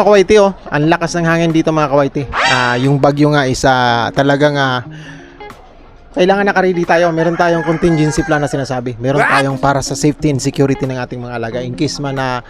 mga kawaiti, oh. Ang lakas ng hangin dito mga kawaiti. Yung bagyo nga isa talagang kailangan naka-ready tayo. Meron tayong contingency plan na sinasabi. Meron tayong para sa safety and security ng ating mga alaga. In case man na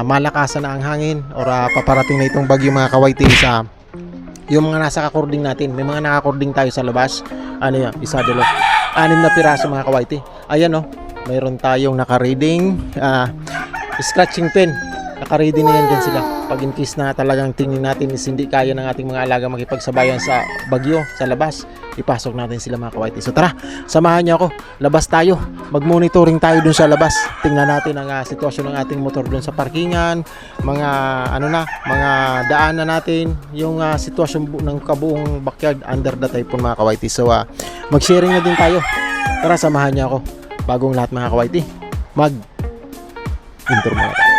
malakasan na ang hangin or paparating na itong bagyo mga kawaiti sa yung mga nasa kakording natin. May mga nakakording tayo sa labas. Ano yan? Isa, dalawa. 6 na piraso mga kawaiti. Ayan, oh. Mayroon tayong naka-reading scratching pen. Naka-ready na yan din sila. Pag in case na talagang tingin natin is hindi kaya ng ating mga alaga makipagsabayan sa bagyo, sa labas, ipasok natin sila mga kawaiti. So tara, samahan niyo ako. Labas tayo. Mag-monitoring tayo dun sa labas. Tingnan natin ang sitwasyon ng ating motor dun sa parkingan, mga mga daanan natin, yung sitwasyon ng kabuong backyard under the typhoon mga kawaiti. So mag-sharing na din tayo. Tara, samahan niyo ako. Bagong lahat mga kawaiti, mag-intro muna tayo.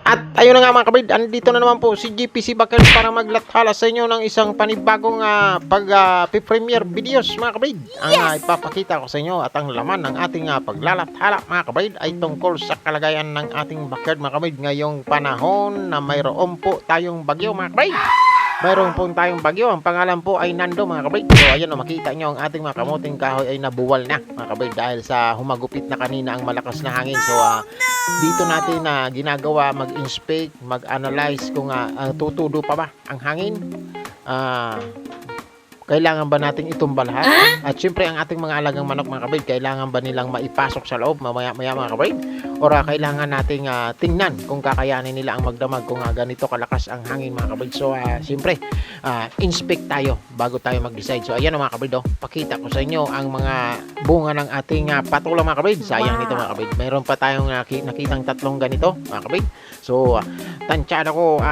At ayun na nga mga kabid, andito na naman po si GPC Backyard para maglathala sa inyo ng isang panibagong pag-premiere videos mga kabid. Ang ipapakita ko sa inyo at ang laman ng ating paglalathala mga kabid ay tungkol sa kalagayan ng ating backyard mga kabid ngayong panahon na mayroon po tayong bagyo mga kabid. Mayroon po tayong bagyo. Ang pangalan po ay Nando mga kabid. So ayan, makita nyo ang ating mga kamuting kahoy ay nabuwal na mga kabid dahil sa humagupit na kanina ang malakas na hangin. So dito natin ginagawa mag-inspect, mag-analyze kung tutudo pa ba ang hangin. Kailangan ba nating itumba lahat? At syempre ang ating mga alagang manok mga kabid, kailangan ba nilang maipasok sa loob mamaya mga kabid? O kailangan nating tingnan kung kakayanin nila ang magdamag kung ganito kalakas ang hangin mga kabid. So syempre inspect tayo bago tayo mag-decide. So ayan mga kabid, pakita ko sa inyo ang mga bunga ng ating patola mga kabid. Sayang nito mga kabid, mayroon pa tayong nakitang tatlong ganito mga kabid. So tansya ako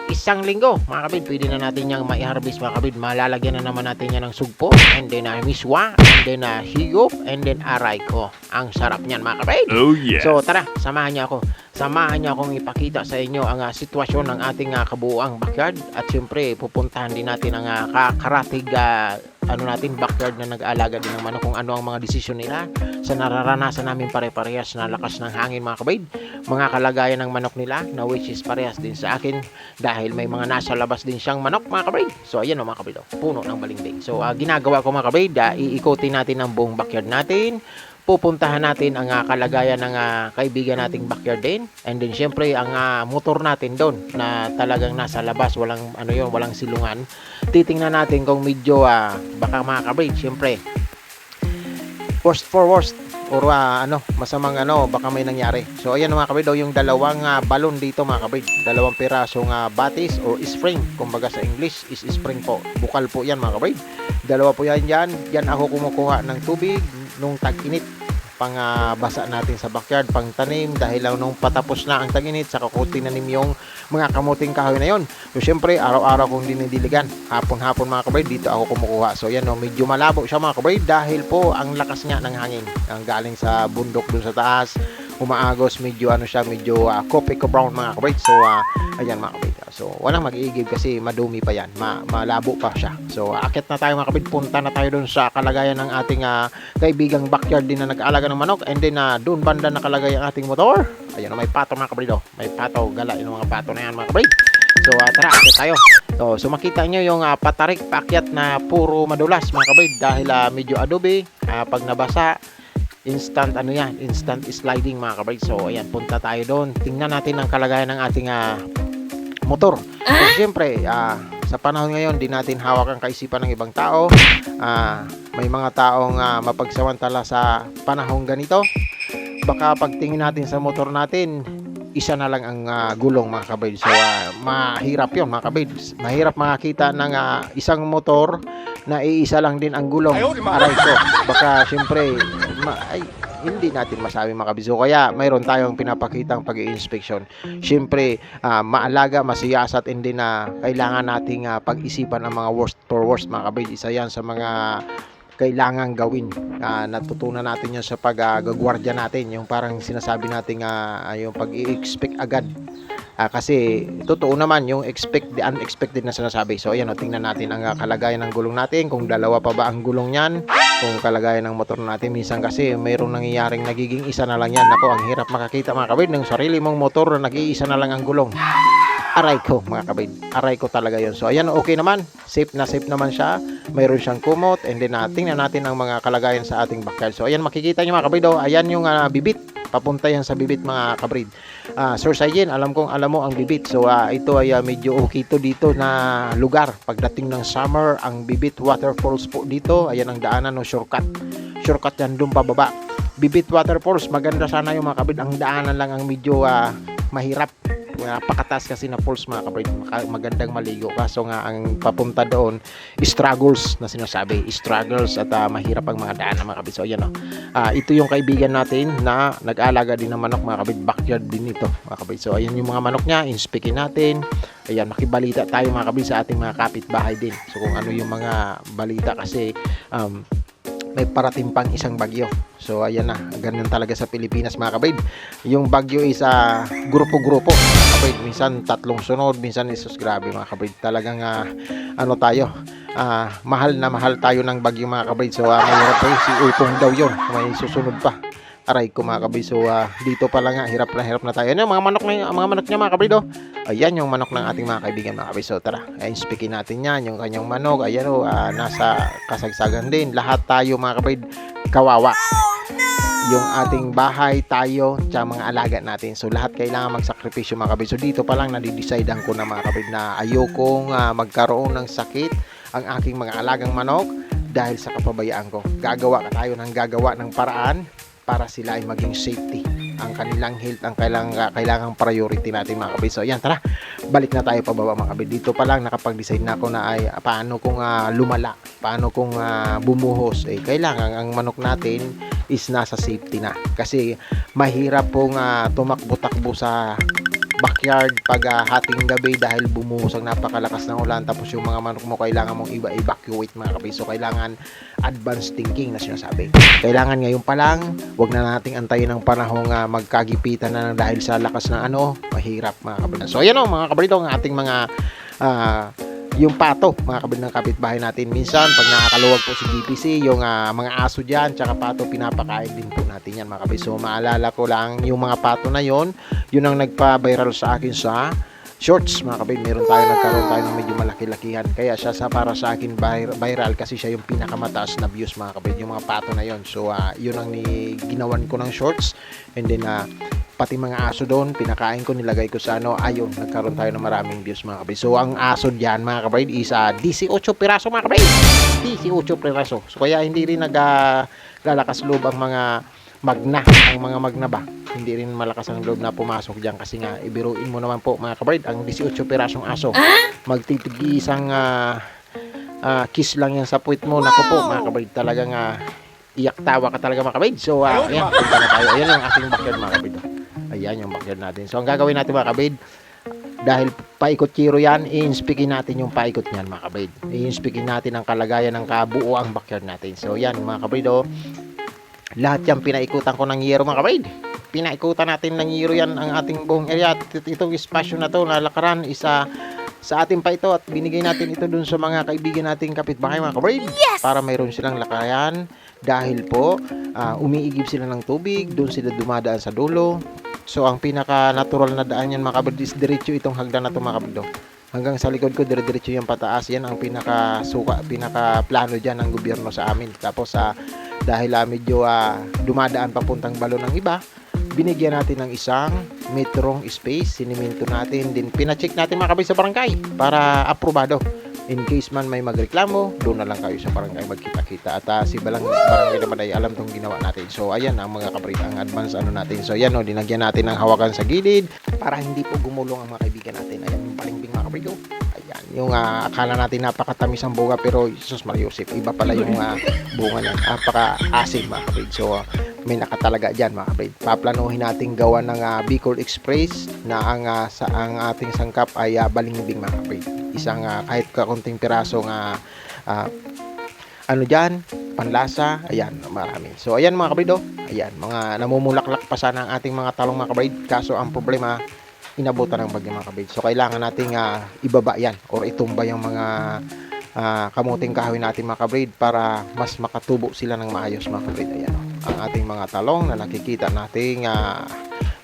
1 linggo mga kabid, pwede na natin yung mai-harvest mga kabid. Malalagyan na naman natin yan ng sugpo, and then miswa, and then higop, and then aray ko. Ang sarap niyan mga kabid. Oh yes. So tara, samahan niyo ako. Samahan niyo akong ipakita sa inyo ang sitwasyon ng ating kabuuang backyard. At siyempre pupuntahan din natin ang karatig natin backyard na nag-aalaga din ng manok, kung ano ang mga desisyon nila sa nararanasan namin pare-parehas na lakas ng hangin mga kabid, mga kalagayan ng manok nila na which is parehas din sa akin dahil may mga nasa labas din siyang manok mga kabid. So ayan mga kabid, puno ng balimbing. So ginagawa ko mga kabid, iikutin natin ang buong backyard natin. Pupuntahan natin ang kalagayan ng kaibigan nating backyard din, and then syempre ang motor natin doon na talagang nasa labas, walang silungan. Titingnan natin kung medyo baka mga kabid, syempre worst for worst or masamang baka may nangyari. So ayan mga kabid, yung dalawang balon dito mga kabid, 2 pirasong batis or spring, kumbaga sa English is spring po, bukal po yan mga kabid. 2 po yan yan ako kumukuha ng tubig nung tag-init, pang basa natin sa backyard, pang tanim, dahil lang nung patapos na ang tag-init, saka ko tinanim yung mga kamuting kahoy na yon. So syempre araw-araw kong dinidiligan, hapon-hapon mga kabay, dito ako kumukuha. So yan, medyo malabo siya mga kabay dahil po ang lakas nga ng hangin ang galing sa bundok dun sa taas, umaagos, medyo medyo coffee brown mga kabay. So ayan mga kabay, so walang mag-iigib kasi madumi pa yan, malabo pa siya. So akit na tayo mga kabay, punta na tayo dun sa kalagayan ng ating kaibigang backyard din na nag-aalaga ng manok, and then dun banda nakalagay ang ating motor. Ayan, may pato mga kabay, may pato, gala yung mga pato na yan mga kabay. So tara, akit tayo. So makita nyo yung patarik, paakyat na puro madulas mga kabay dahil medyo adobe, pag nabasa instant instant sliding mga kabay. So ayan, punta tayo doon, tingnan natin ang kalagayan ng ating motor. So siyempre sa panahon ngayon, di natin hawak ang kaisipan ng ibang tao. May mga taong mapagsamantala sa panahong ganito. Baka pagtingin natin sa motor natin, isa na lang ang gulong mga kabid. So mahirap yun mga kabid. Mahirap makakita ng isang motor na iisa lang din ang gulong. Aray ko, baka siyempre hindi natin masabi mga kabid. So kaya mayroon tayong pinapakitang pag-i-inspection. Siyempre maalaga, masiyasat, hindi na kailangan nating pag-isipan ang mga worst for worst mga kabid. Isa yan sa mga kailangan gawin. Natutunan natin yun sa paggagwardya natin, yung parang sinasabi natin yung pag-i-expect agad Kasi totoo naman yung the unexpected na sinasabi. So ayan, tingnan natin ang kalagayan ng gulong natin, kung dalawa pa ba ang gulong niyan, kung kalagayan ng motor natin. Minsan kasi mayroong nangyayaring nagiging isa na lang yan. Nako, ang hirap makakita mga kabid ng sarili mong motor na nag-iisa na lang ang gulong. Aray ko mga kabid, aray ko talaga yon. So ayan, okay naman, safe naman siya, mayroon siyang kumot, and then tingnan natin ang mga kalagayan sa ating backyard. So ayan, makikita nyo mga kabid, ayan yung bibit, papunta yan sa bibit mga kabid. Sir Sayen, alam mo ang bibit. So ito ay medyo okay to dito na lugar. Pagdating ng summer, ang bibit waterfalls po dito, ayan ang daanan, no, shortcut yan doon pababa. Bibit waterfalls, maganda sana yung mga kabid, ang daanan lang ang medyo mahirap. Napakataas kasi na falls mga kabrid, magandang maligo, kaso nga ang papunta doon struggles na sinasabi, struggles at mahirap ang mga daan mga kabrid. So ayan, ito yung kaibigan natin na nag-aalaga din ng manok mga kabrid, backyard din ito mga kabrid. So ayan yung mga manok niya, inspekin natin. Ayan, makibalita tayo mga kabrid sa ating mga kapitbahay din. So kung ano yung mga balita kasi may parating pang isang bagyo. So ayan na, ganun talaga sa Pilipinas mga kabid. Yung bagyo is grupo-grupo mga kabid. Minsan tatlong sunod, minsan isus, grabe mga kabid. Talagang mahal tayo ng bagyo mga kabid. So mahirap tayo, si Upong daw yun, may susunod pa. Aray ko mga kabid. So dito pa lang hirap na tayo. Ano, mga manok niya mga kabid. Ayan yung manok ng ating mga kaibigan mga kabid. So tara, inspekin natin yan, yung kanyang manok. Ayan nasa kasagsagan din. Lahat tayo mga kabid, kawawa. Yung ating bahay, tayo, tsaka mga alaga natin. So lahat kailangan magsakripisyo mga kabid. So dito pa lang nadidecidean ko na mga kabid na ayokong magkaroon ng sakit ang aking mga alagang manok dahil sa kapabayaan ko. Gagawa ng paraan para sila ay maging safety. Ang kanilang health ang kailangang priority natin mga kabid. So ayan, tara, balik na tayo pababa mga kabid. Dito pa lang nakapag-decide na ako na ay paano kung lumala, paano kung bumuhos. Kailangan ang manok natin is nasa safety na. Kasi mahirap pong tumakbo-takbo sa backyard pag hating gabi dahil bumuhos ang napakalakas ng ulan, tapos yung mga manok mo kailangan mong evacuate mga kabid. So kailangan advanced thinking na sinasabi. Kailangan ngayon pa lang, wag na nating antayin ng panahong magkagipitan na dahil sa lakas ng mahirap mga kabid. So ayan mga kabid, ang ating mga yung pato mga kabid ng kapitbahay natin. Minsan pag nakakaluwag po si GPC, yung mga aso dyan tsaka pato, pinapakain din po natin yan mga kabid. So maalala ko lang yung mga pato na yun ang nagpa-viral sa akin sa shorts mga kabid. Nagkaroon tayo ng medyo malaki-lakihan, kaya siya para sa akin viral kasi siya yung pinakamataas na views mga kabid, yung mga pato na yun. So yun ang ginawan ko ng shorts, and then pati mga aso doon, pinakain ko, nilagay ko sa ayun, nagkaroon tayo ng maraming views mga kabid. So ang aso diyan mga kabid is 18 piraso mga kabid, 18 piraso. So kaya hindi rin naglalakas loob ang mga magna ba, hindi rin malakas ang loob na pumasok diyan, kasi nga ibiruin mo naman po mga kabid, ang 18 pirasong aso magtitigi isang kiss lang yan sa puwit mo. Nako po mga kabid, talagang iyak tawa ka talaga mga kabid. So ayan, punta na tayo. Ayan yung ating backyard mga kabid. Ayan yung backyard natin. So ang gagawin natin mga kabid, dahil paikot-kiro yan, i-inspekin natin yung paikot niyan mga kabid. I-inspekin natin ang kalagayan ng kabuuang backyard natin. So yan mga kabid, lahat yan pinaikutan ko ng yero mga kabid. Pinaikutan natin ng yero yan ang ating buong area. Itong espasyo na to na lakaran isa sa atin pa ito, at binigay natin ito dun sa mga kaibigan nating kapitbahay mga kabid, para mayroon silang lakayan. Dahil po umiigib sila ng tubig, doon sila dumadaan sa dulo. So ang pinaka natural na daan yan mga kabid is diretso itong hagdan na ito mga kabid. Hanggang sa likod ko diretso yung pataas, yan ang pinaka plano dyan ng gobyerno sa amin. Tapos dahil medyo dumadaan papuntang balon ng iba, binigyan natin ng isang metrong space, siniminto natin, din pina-check natin mga kabid sa barangay para aprobado. In case man may magreklamo, doon na lang kayo sa barangay magkita-kita. At si barangay naman ay alam tong ginawa natin. So ayan ang mga kabid, ang advance natin. So ayan dinagyan natin ng hawakan sa gilid para hindi po gumulong ang mga kaibigan natin. Ayan yung palimbing mga kabid. Ayan yung akala natin napakatamis ang bunga, pero Jesus Mariosip, iba pala yung bunga niya. Napaka-asim mga kabid. So may nakatalaga dyan mga kabid. Paplanuhin natin gawa ng Bicol Express na ang ating sangkap ay balimbing mga kabid. Isang kahit kakunting piraso dyan, panlasa, ayan, marami. So ayan mga kabid, ayan, mga namumulaklak pa sana ang ating mga talong mga kabid, kaso ang problema inabutan ng bagyo mga kabrid. So kailangan nating ibaba yan or itumba yung mga kamuting kahoy natin mga kabrid para mas makatubo sila ng maayos mga kabrid. Ayan, ang ating mga talong na nakikita nating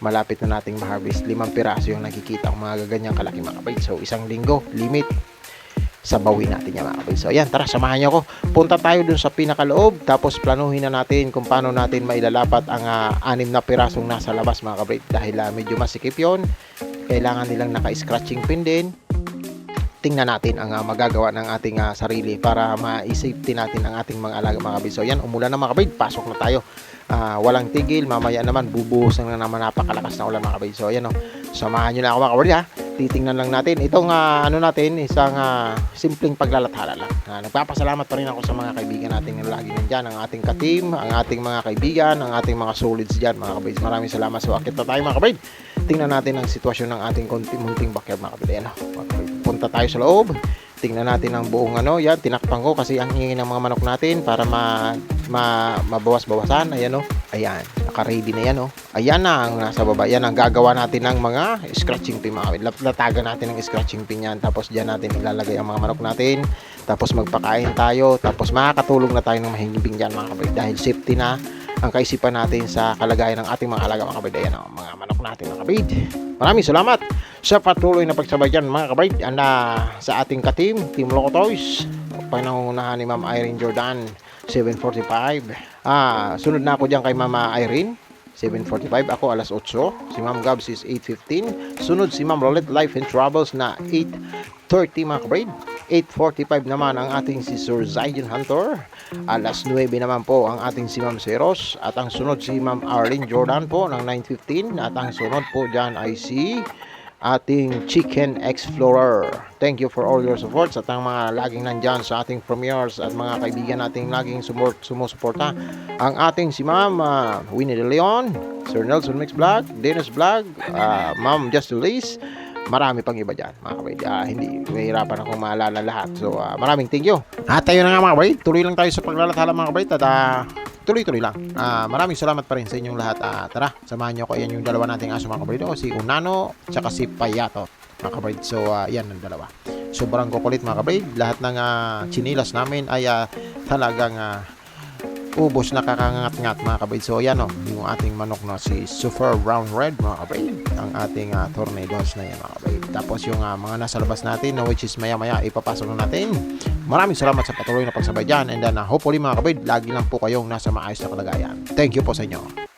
malapit na nating ma-harvest. 5 piraso yung nakikita ang mga ganyang kalaki mga kabrid. So isang linggo limit sa bawi natin yan mga kabrid. So ayan, tara samahan nyo ako. Punta tayo dun sa pinakaloob, tapos planuhin na natin kung paano natin mailalapat ang 6 na pirasong nasa labas mga kabrid. Dahil medyo masikip yon, kailangan nilang naka-scratching pin din. Tingnan natin ang magagawa ng ating sarili para ma-safety natin ang ating mga alaga mga kabrid. So yan, umulan na mga kabrid, pasok na tayo. Walang tigil, mamaya naman bubuhusan na naman, napakalakas na ulan mga kabrid. So ayan, samahan nyo na ako mga kabrid ha. Titingnan lang natin itong natin, isang simpleng paglalathala lang. Nagpapasalamat pa rin ako sa mga kaibigan natin na lagi nandyan, ang ating ka-team, ang ating mga kaibigan, ang ating mga solids dyan mga kabrid. Maraming salamat. So akit na tayo mga kabrid. Tingnan natin ang sitwasyon ng ating munting backyard mga kabrid. Ayan, mga kabrid. Punta tayo sa loob. Tingnan natin ang buong yan, tinakpan ko kasi ang hingi ng mga manok natin para mabawas-bawasan. Ayan ayan, naka-ready na yan Ayan na ang nasa baba. Yan ang gagawa natin ng mga scratching pin mga kabrid. Latagan natin ng scratching pin yan, tapos diyan natin ilalagay ang mga manok natin, tapos magpakain tayo, tapos makakatulong na tayo ng mahimbing diyan mga kabrid, dahil safety na ang kaisipan natin sa kalagayan ng ating mga alaga mga kabrid. Ayan mga manok natin mga kabrid. Maraming salamat sa patuloy na pagsabay dyan mga kabrid. Sa ating ka-team, Team Loco Toys, panangunahan ni Ma'am Irene Jordan, 7:45. Sunod na ako dyan kay Mama Irene, 7:45. Ako alas 8. Si Ma'am Gabs is 8:15. Sunod si Ma'am Rolette Life and Travels na 8:30 mga kabrid. 8:45 naman ang ating si Sir Zaijan Hunter. Alas 9 naman po ang ating si Ma'am Seros. At ang sunod si Ma'am Arlene Jordan po ng 9:15. At ang sunod po dyan ay si ating Chicken Explorer. Thank you for all your supports at ang mga laging nandyan sa ating premiers at mga kaibigan nating laging sumusuporta. Ang ating si Ma'am Winnie De Leon, Sir Nelson Mix Vlog, Dennis Vlog, Ma'am Justice, marami pang iba dyan mga kabrid. Hindi mahirapan akong maalala lahat. So maraming thank you. At tayo na nga mga kabrid, tuloy lang tayo sa paglalathala mga kabrid. At tuloy-tuloy lang. Maraming salamat pa rin sa inyong lahat. Tara, samahan nyo ko. Yan yung dalawa nating aso mga kabrid. Si Unano tsaka si Payato mga kabrid. So yan ang dalawa. Sobrang kukulit mga kabrid. Lahat ng chinilas namin ay talagang ubos na kakangat-ngat mga kabrid. So yan yung ating manok na si Super Brown Red mga kabrid. Ang ating tornadoes na yan mga kabrid. Tapos yung mga nasa labas natin na which is maya-maya ipapasok na natin. Maraming salamat sa patuloy na pagsabay dyan. And then hopefully mga kabrid, lagi lang po kayong nasa maayos na kalagayan. Thank you po sa inyo.